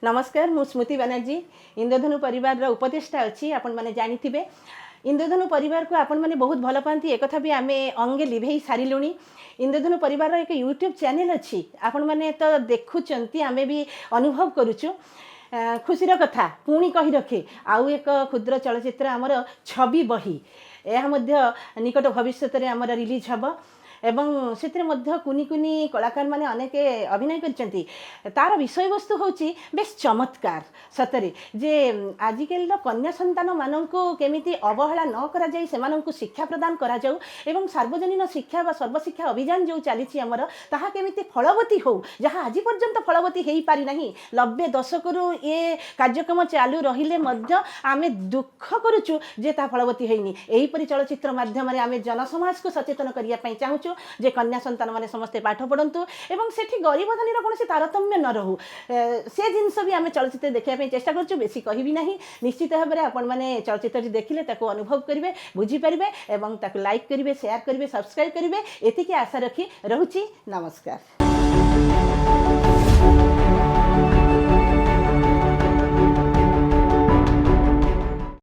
नमस्कार मु स्मृति बनर्जी इंद्रधनु परिवार उपदेष्टा अच्छी आपण मैंने जानी इंद्रधनु परिवार को आपण मैंने बहुत भल पाती एक भी आम अंगे लिभे सारूँ। इंद्रधनु परिवार एक यूट्यूब चैनल अच्छी आपण मैंने तो देखुंट आम भी अनुभव करुचु खुशीर कथा पुणी कही रखे आउ एक क्षुद्र चलचित्र आमर छवि बही यह निकट भविष्य आमर रिलीज हम एवं से कुनी कुनी कलाकार माने अनेक अभिनय करचंती तार विषय वस्तु होची बेस चमत्कार सतरे जे आजिकल कन्या संतान मानक केमिति अवहेला न करा जाय सेमानंकु शिक्षा प्रदान करा जाऊ एवं सार्वजनिक शिक्षा व सर्वशिक्षा अभियान जो चली आमर ताहा केमिति फलवती हो जहाँ आज पर्यंत फलवती हो पारि नाही 90 दशकरू ये कार्यक्रम चालू रहिले मध्य आमे दुख करूचु जे ता फलवती होइनी एहीपरि चलचित्र माध्यम आमे जनसमाज को सचेतन करिया पई चाहूचु जे कन्या संतान माने समस्ते पाठ पढ़ंतु एवं सेठी गरीब धनीर कौन से तारतम्य न रहू से जिनस भी आम चलचित्र देखा चेष्टा करूँ बेसी कहबी नहीं निश्चित भाव में आपण मैंने चलचित्र देखिले ताको अनुभव करेंगे बुझीपारे एवं ताको लाइक करेंगे शेयर करेंगे सब्सक्राइब करेंगे एतिकी आशा रखी रोची नमस्कार।